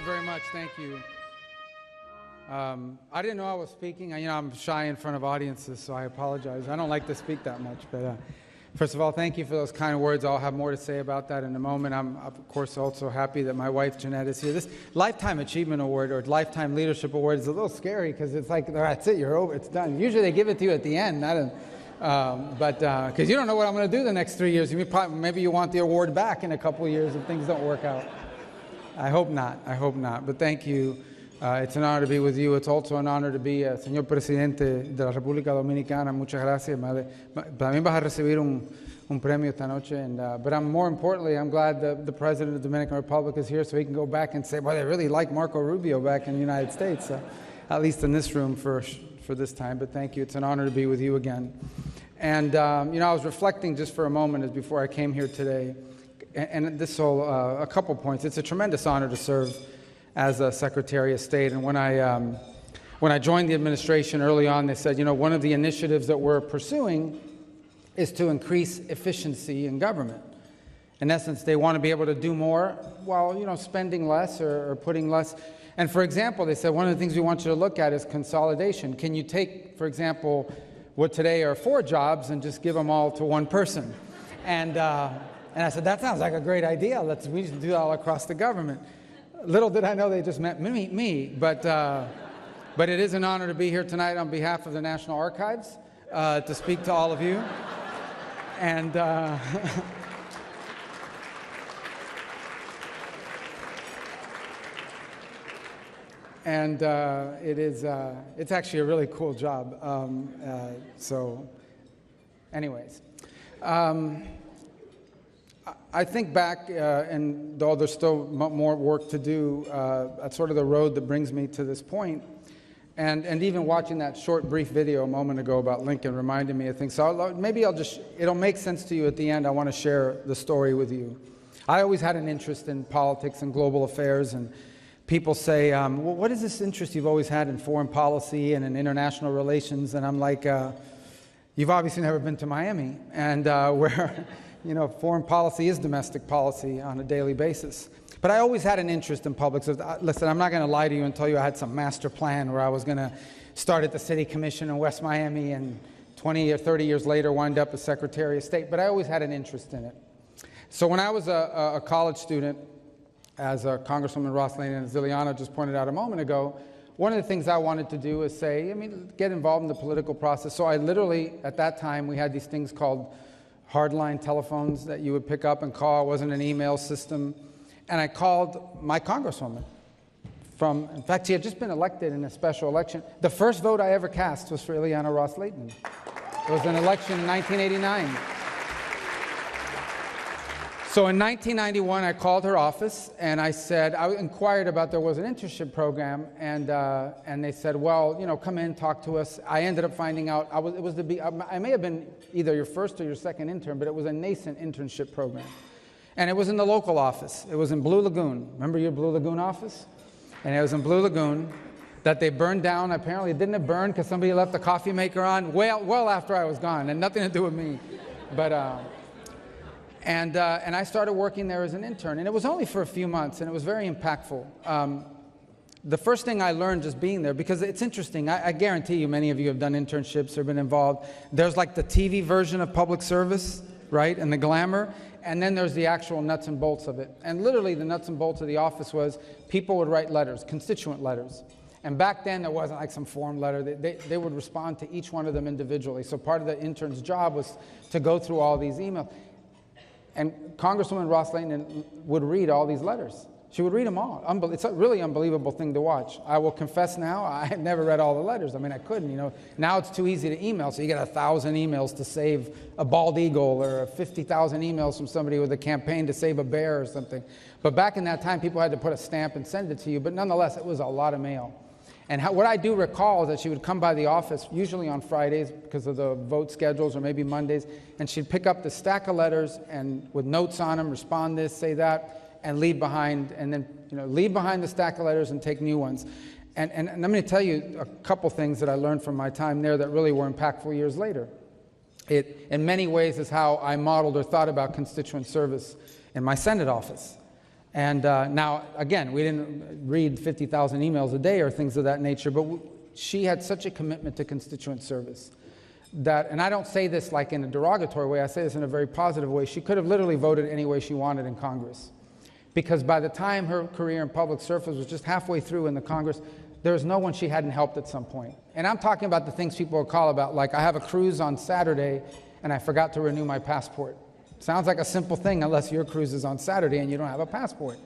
very much. Thank you. I didn't know I was speaking. I'm shy in front of audiences, so I apologize. I don't like to speak that much. But first of all, thank you for those kind words. I'll have more to say about that in a moment. I'm, of course, also happy that my wife, Jeanette, is here. This Lifetime Achievement Award or Lifetime Leadership Award is a little scary because it's like, that's it, you're over, it's done. Usually they give it to you at the end, not in, because you don't know what I'm going to do the next 3 years. Maybe you want the award back in a couple of years if things don't work out. I hope not. I hope not. But thank you. It's an honor to be with you. It's also an honor to be Señor Presidente de la República Dominicana. Muchas gracias. También vas a recibir un premio esta noche. But more importantly, I'm glad the President of the Dominican Republic is here so he can go back and say, well, they really like Marco Rubio back in the United States, at least in this room for this time. But thank you. It's an honor to be with you again. And, I was reflecting just for a moment before I came here today. And this whole, a couple points. It's a tremendous honor to serve as a Secretary of State. And when I joined the administration early on, they said, one of the initiatives that we're pursuing is to increase efficiency in government. In essence, they want to be able to do more while, spending less or putting less. And for example, they said, one of the things we want you to look at is consolidation. Can you take, for example, what today are 4 jobs and just give them all to one person? And I said, that sounds like a great idea. We should do that all across the government. Little did I know they just meant me. But it is an honor to be here tonight on behalf of the National Archives to speak to all of you. And it's actually a really cool job. So anyways. I think back, and though there's still more work to do, that's sort of the road that brings me to this point. And even watching that short, brief video a moment ago about Lincoln reminded me of things. So maybe it'll make sense to you at the end. I want to share the story with you. I always had an interest in politics and global affairs, and people say, well, what is this interest you've always had in foreign policy and in international relations? And I'm like, you've obviously never been to Miami, and where foreign policy is domestic policy on a daily basis. But I always had an interest in public. So listen, I'm not going to lie to you and tell you I had some master plan where I was going to start at the City Commission in West Miami and 20 or 30 years later wind up as Secretary of State. But I always had an interest in it. So when I was a college student, as Congresswoman Roslyn and Ziliana just pointed out a moment ago, one of the things I wanted to do is get involved in the political process. So I literally, at that time, we had these things called hardline telephones that you would pick up and call. It wasn't an email system. And I called my congresswoman in fact, she had just been elected in a special election. The first vote I ever cast was for Ileana Ross-Layton. It was an election in 1989. So in 1991, I called her office and I inquired about there was an internship program, and they said, well, come in, talk to us. I ended up finding out I may have been either your first or your second intern, but it was a nascent internship program. And it was in the local office. It was in Blue Lagoon. Remember your Blue Lagoon office? And it was in Blue Lagoon that they burned down. Apparently it didn't burn because somebody left the coffee maker on well after I was gone, and nothing to do with me. But And I started working there as an intern, and it was only for a few months, and it was very impactful. The first thing I learned just being there, because it's interesting, I guarantee you many of you have done internships or been involved. There's like the TV version of public service, right, and the glamour, and then there's the actual nuts and bolts of it. And literally the nuts and bolts of the office was people would write letters, constituent letters. And back then, there wasn't like some form letter. They would respond to each one of them individually. So part of the intern's job was to go through all these emails. And Congresswoman Ross-Layton would read all these letters. She would read them all. It's a really unbelievable thing to watch. I will confess now, I had never read all the letters. I mean, I couldn't, Now it's too easy to email, so you get 1,000 emails to save a bald eagle or 50,000 emails from somebody with a campaign to save a bear or something. But back in that time, people had to put a stamp and send it to you. But nonetheless, it was a lot of mail. And what I do recall is that she would come by the office, usually on Fridays because of the vote schedules, or maybe Mondays, and she'd pick up the stack of letters and with notes on them, respond this, say that, and leave behind, and then leave behind the stack of letters and take new ones. And I'm going to tell you a couple things that I learned from my time there that really were impactful years later. It, in many ways, is how I modeled or thought about constituent service in my Senate office. And now, again, we didn't read 50,000 emails a day or things of that nature, but she had such a commitment to constituent service that, and I don't say this like in a derogatory way, I say this in a very positive way, she could have literally voted any way she wanted in Congress. Because by the time her career in public service was just halfway through in the Congress, there was no one she hadn't helped at some point. And I'm talking about the things people will call about, like I have a cruise on Saturday and I forgot to renew my passport. Sounds like a simple thing unless your cruise is on Saturday and you don't have a passport.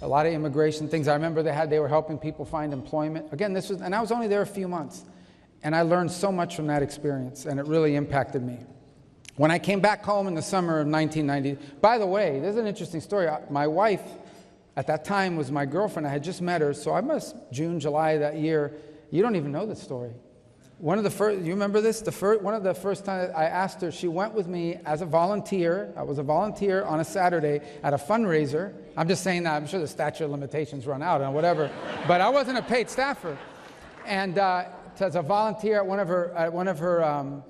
A lot of immigration things. I remember they were helping people find employment. Again, and I was only there a few months. And I learned so much from that experience, and it really impacted me. When I came back home in the summer of 1990, by the way, there's an interesting story. My wife at that time was my girlfriend. I had just met her, so I must, June, July that year. You don't even know the story. One of the first, you remember this? One of the first times I asked her, she went with me as a volunteer. I was a volunteer on a Saturday at a fundraiser. I'm just saying that, I'm sure the statute of limitations run out and whatever, but I wasn't a paid staffer. And as a volunteer at one of her,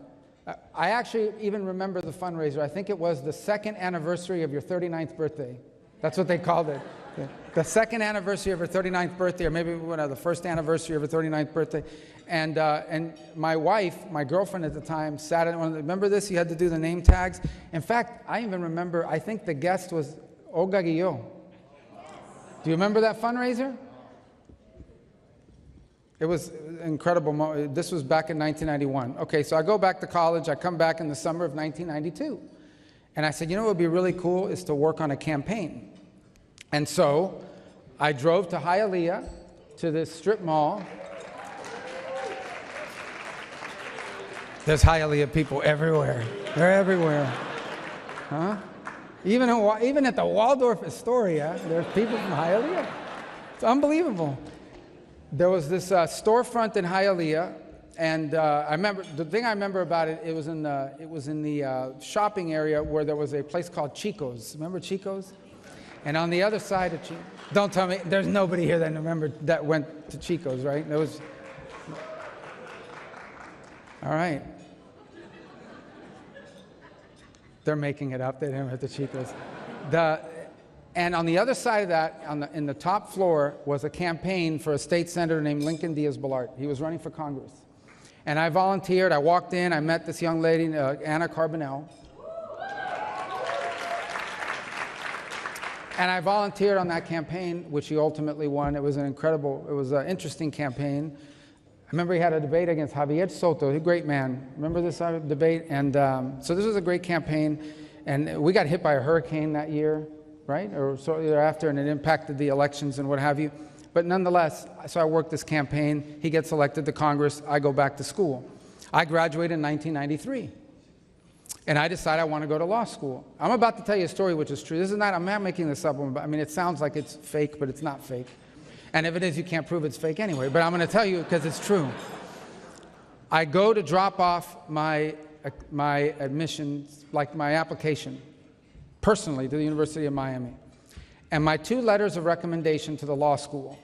I actually even remember the fundraiser. I think it was the second anniversary of your 39th birthday. That's what they called it. The second anniversary of her 39th birthday, or maybe the first anniversary of her 39th birthday. And my wife, my girlfriend at the time, sat at remember this? You had to do the name tags. In fact, I even remember, I think the guest was Olga Guillot. Do you remember that fundraiser? It was incredible. This was back in 1991. Okay, so I go back to college. I come back in the summer of 1992. And I said, you know what would be really cool is to work on a campaign. And so I drove to Hialeah, to this strip mall. There's Hialeah people everywhere. They're everywhere. Huh? Even at the Waldorf Astoria, there's people from Hialeah. It's unbelievable. There was this storefront in Hialeah, and I remember the thing I remember about it. It was in the shopping area where there was a place called Chico's. Remember Chico's? And on the other side of Chico's, don't tell me there's nobody here that went to Chico's, right? There was. All right. They're making it up. They didn't have the Chico's. And on the other side of that, in the top floor, was a campaign for a state senator named Lincoln Diaz-Balart. He was running for Congress. And I volunteered. I walked in. I met this young lady, Anna Carbonell. And I volunteered on that campaign, which he ultimately won. It was an interesting campaign. I remember he had a debate against Javier Soto, a great man. Remember this debate? And so this was a great campaign. And we got hit by a hurricane that year, right? Or shortly thereafter, and it impacted the elections and what have you. But nonetheless, so I worked this campaign. He gets elected to Congress. I go back to school. I graduated in 1993. And I decide I want to go to law school. I'm about to tell you a story which is true. I'm not making this up. I mean, it sounds like it's fake, but it's not fake. And if it is, you can't prove it's fake anyway. But I'm going to tell you because it's true. I go to drop off my admissions, like my application, personally to the University of Miami. And my two letters of recommendation to the law school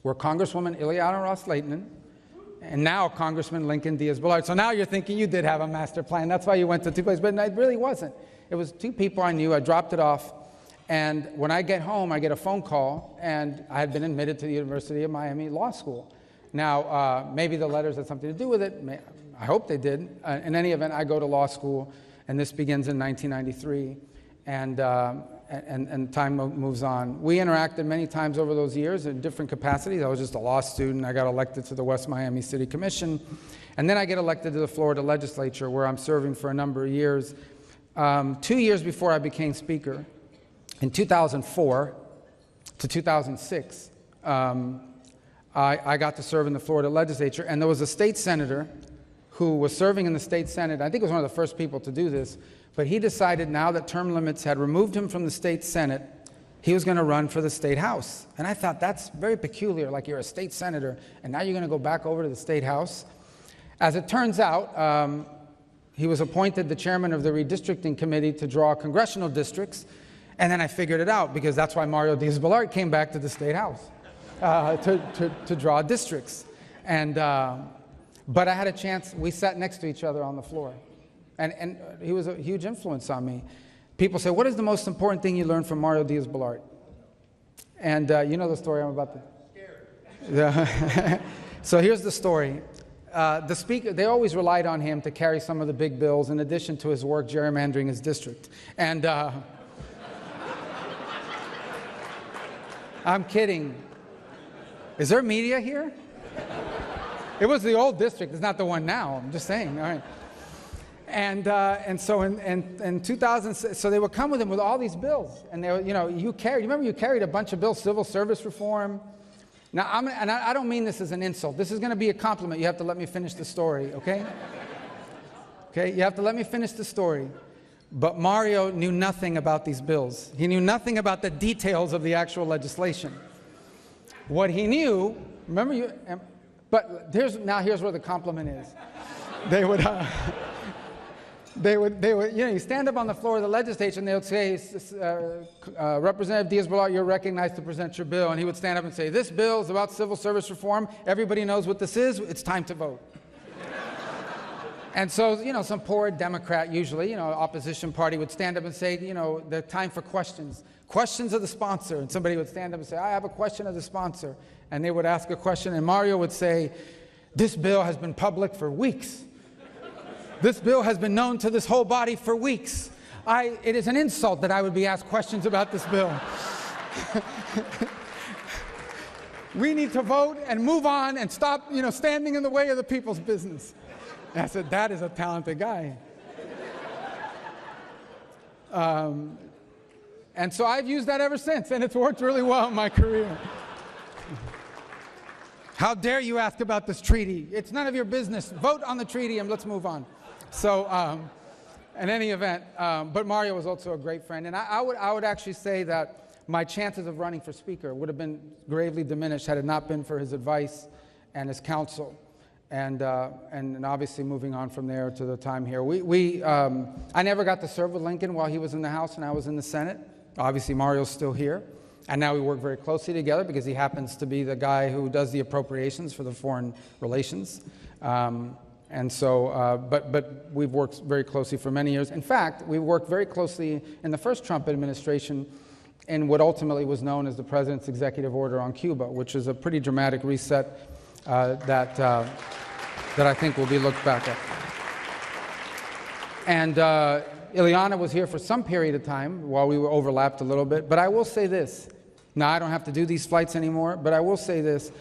were Congresswoman Ileana Ros-Lehtinen and now Congressman Lincoln Diaz-Balart. So now you're thinking you did have a master plan. That's why you went to two places. But it really wasn't. It was two people I knew. I dropped it off. And when I get home, I get a phone call, and I had been admitted to the University of Miami Law School. Now, maybe the letters had something to do with it. I hope they did. In any event, I go to law school, and this begins in 1993, and time moves on. We interacted many times over those years in different capacities. I was just a law student. I got elected to the West Miami City Commission, and then I get elected to the Florida legislature, where I'm serving for a number of years. 2 years before I became speaker, in 2004 to 2006, I got to serve in the Florida legislature, and there was a state senator who was serving in the state Senate. I think he was one of the first people to do this, but he decided now that term limits had removed him from the state Senate, he was going to run for the state House. And I thought, that's very peculiar, like you're a state senator, and now you're going to go back over to the state House. As it turns out, he was appointed the chairman of the redistricting committee to draw congressional districts. And then I figured it out, because that's why Mario Diaz-Balart came back to the State House to draw districts. But I had a chance. We sat next to each other on the floor. And he was a huge influence on me. People say, what is the most important thing you learned from Mario Diaz-Balart? And you know the story I'm about to... So here's the story. The speaker, they always relied on him to carry some of the big bills in addition to his work gerrymandering his district. And I'm kidding. Is there media here? It was the old district. It's not the one now. I'm just saying. All right. And so in 2000, so they would come with him with all these bills, and they were, you know, you carried a bunch of bills, civil service reform. Now, I don't mean this as an insult. This is going to be a compliment. You have to let me finish the story, okay? Okay, you have to let me finish the story. But Mario knew nothing about these bills. He knew nothing about the details of the actual legislation. What he knew, remember you, but here's where the compliment is. They would, you know, you stand up on the floor of the legislature and they would say, Representative Diaz-Balart, you're recognized to present your bill. And he would stand up and say, this bill is about civil service reform. Everybody knows what this is. It's time to vote. And so, you know, some poor Democrat, usually, you know, opposition party would stand up and say, you know, the time for questions. Questions of the sponsor. And somebody would stand up and say, I have a question of the sponsor. And they would ask a question, and Mario would say, this bill has been public for weeks. This bill has been known to this whole body for weeks. It is an insult that I would be asked questions about this bill. We need to vote and move on and stop, you know, standing in the way of the people's business. And I said, that is a talented guy. And so I've used that ever since, and it's worked really well in my career. How dare you ask about this treaty? It's none of your business. Vote on the treaty and let's move on. So, in any event, but Mario was also a great friend, and I would actually say that my chances of running for speaker would have been gravely diminished had it not been for his advice and his counsel, and obviously moving on from there to the time here. I never got to serve with Lincoln while he was in the House and I was in the Senate. Obviously, Mario's still here, and now we work very closely together because he happens to be the guy who does the appropriations for the foreign relations. And so, but we've worked very closely for many years. In fact, we worked very closely in the first Trump administration in what ultimately was known as the President's Executive Order on Cuba, which is a pretty dramatic reset that I think will be looked back at. And Ileana was here for some period of time while we were overlapped a little bit. But I will say this. Now, I don't have to do these flights anymore, but I will say this.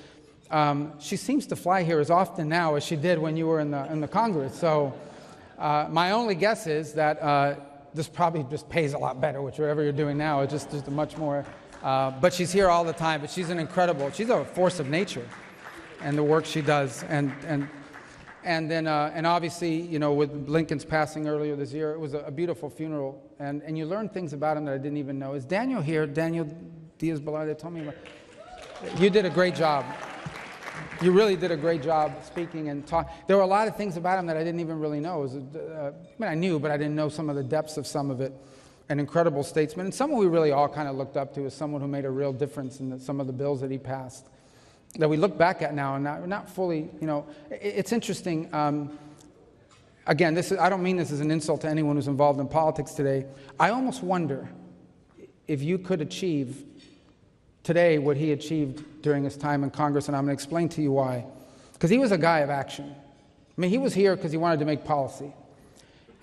She seems to fly here as often now as she did when you were in the Congress. So my only guess is that this probably just pays a lot better, whichever you're doing now. It's just a much more, but she's here all the time. But she's she's a force of nature, and the work she does. And obviously, you know, with Lincoln's passing earlier this year, it was a beautiful funeral. And you learn things about him that I didn't even know. Is Daniel here? Daniel Diaz-Balart, they told me about. You did a great job. You really did a great job speaking and talking. There were a lot of things about him that I didn't even really know. I knew, but I didn't know some of the depths of some of it. An incredible statesman, and someone we really all kind of looked up to as someone who made a real difference in some of the bills that he passed, that we look back at now and not fully, you know. It's interesting. Again, I don't mean this as an insult to anyone who's involved in politics today. I almost wonder if you could achieve today what he achieved during his time in Congress, and I'm going to explain to you why. Because he was a guy of action. I mean, he was here because he wanted to make policy.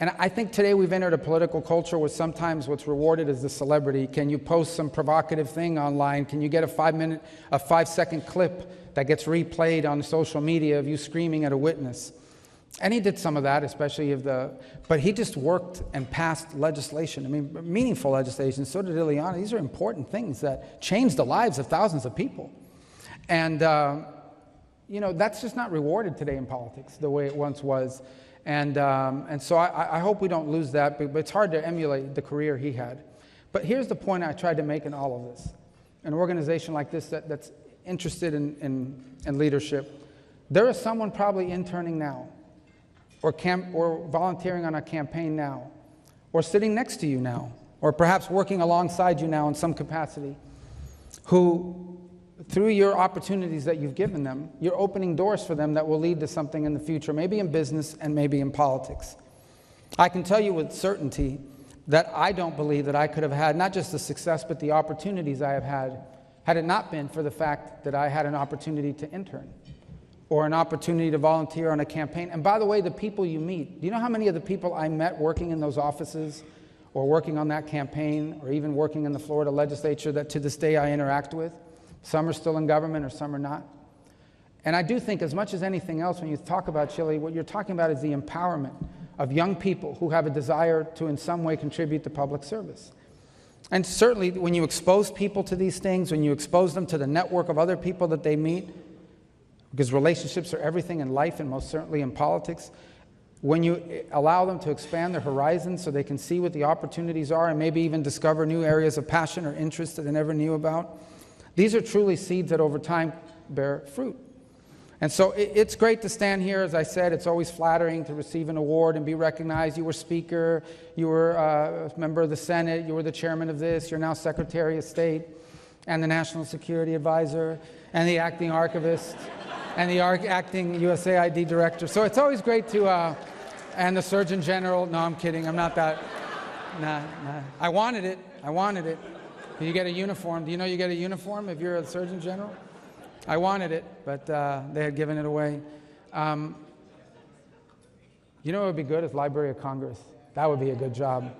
And I think today we've entered a political culture where sometimes what's rewarded is the celebrity. Can you post some provocative thing online? Can you get a 5-second clip that gets replayed on social media of you screaming at a witness? And he did some of that, especially but he just worked and passed legislation. I mean, meaningful legislation. So did Ileana. These are important things that changed the lives of thousands of people. And, you know, that's just not rewarded today in politics the way it once was. And so I hope we don't lose that, but it's hard to emulate the career he had. But here's the point I tried to make in all of this. An organization like this that's interested in leadership, there is someone probably interning now, or volunteering on a campaign now, or sitting next to you now, or perhaps working alongside you now in some capacity, who, through your opportunities that you've given them, you're opening doors for them that will lead to something in the future, maybe in business and maybe in politics. I can tell you with certainty that I don't believe that I could have had not just the success, but the opportunities I have had had it not been for the fact that I had an opportunity to intern or an opportunity to volunteer on a campaign. And by the way, the people you meet, do you know how many of the people I met working in those offices or working on that campaign or even working in the Florida legislature that to this day I interact with? Some are still in government or some are not. And I do think as much as anything else, when you talk about Chile, what you're talking about is the empowerment of young people who have a desire to in some way contribute to public service. And certainly when you expose people to these things, when you expose them to the network of other people that they meet, because relationships are everything in life and most certainly in politics, when you allow them to expand their horizons so they can see what the opportunities are and maybe even discover new areas of passion or interest that they never knew about, these are truly seeds that over time bear fruit. And so it's great to stand here. As I said, it's always flattering to receive an award and be recognized. You were Speaker, you were a member of the Senate, you were the chairman of this, you're now Secretary of State, and the National Security Advisor, and the acting archivist, and the acting USAID director. So it's always great to, and the Surgeon General. No, I'm kidding, I'm not that. Nah. I wanted it. You get a uniform. Do you know you get a uniform if you're a Surgeon General? I wanted it, but they had given it away. You know what would be good is Library of Congress. That would be a good job.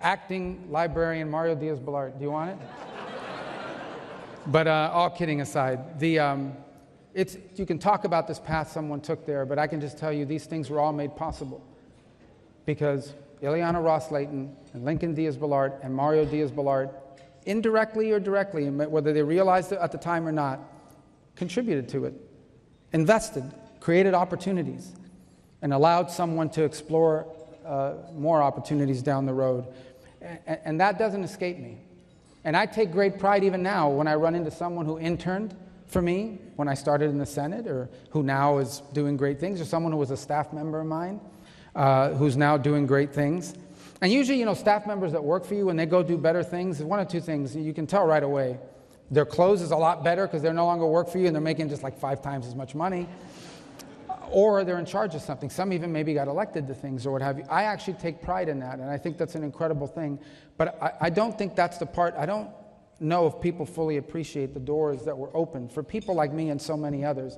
Acting librarian Mario Diaz-Balart. Do you want it? But all kidding aside, you can talk about this path someone took there, but I can just tell you these things were all made possible because Ileana Ross-Layton and Lincoln Diaz-Balart and Mario Diaz-Balart, indirectly or directly, whether they realized it at the time or not, contributed to it, invested, created opportunities, and allowed someone to explore more opportunities down the road. And that doesn't escape me. And I take great pride even now when I run into someone who interned for me when I started in the Senate, or who now is doing great things, or someone who was a staff member of mine who's now doing great things. And usually, you know, staff members that work for you, when they go do better things, one of two things, you can tell right away. Their clothes is a lot better because they're no longer work for you and they're making just like 5 times as much money. Or they're in charge of something. Some even maybe got elected to things or what have you. I actually take pride in that, and I think that's an incredible thing. But I don't think that's the part. I don't know if people fully appreciate the doors that were opened for people like me and so many others.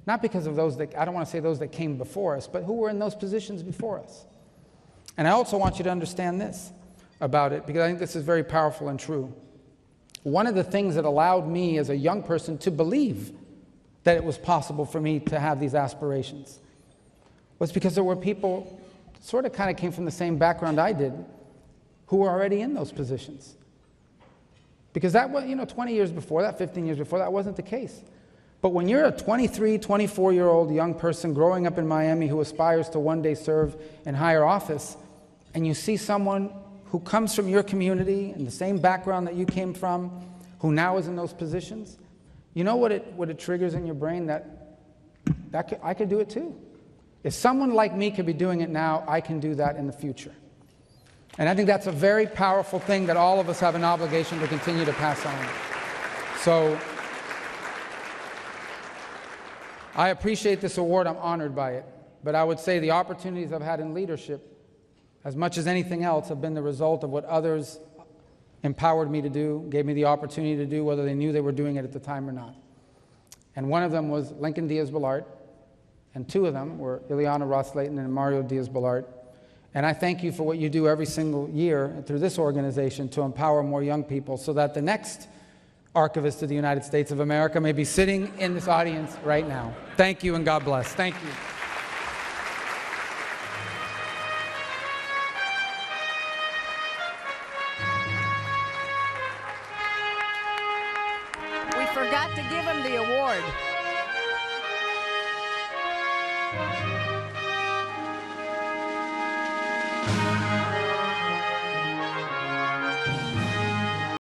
Not because of those that, I don't want to say those that came before us, but who were in those positions before us. And I also want you to understand this about it, because I think this is very powerful and true. One of the things that allowed me as a young person to believe that it was possible for me to have these aspirations was because there were people sort of kind of came from the same background I did who were already in those positions. Because that was, 20 years before that, 15 years before that wasn't the case. But when you're a 23, 24-year-old young person growing up in Miami who aspires to one day serve in higher office, and you see someone who comes from your community and the same background that you came from, who now is in those positions, you know what it triggers in your brain? That I could do it too. If someone like me could be doing it now, I can do that in the future. And I think that's a very powerful thing that all of us have an obligation to continue to pass on. So I appreciate this award. I'm honored by it. But I would say the opportunities I've had in leadership, as much as anything else, have been the result of what others empowered me to do, gave me the opportunity to do, whether they knew they were doing it at the time or not. And one of them was Lincoln Diaz-Balart, and 2 of them were Ileana Ross-Layton and Mario Diaz-Balart. And I thank you for what you do every single year through this organization to empower more young people so that the next Archivist of the United States of America may be sitting in this audience right now. Thank you and God bless. Thank you. We forgot to give him the award.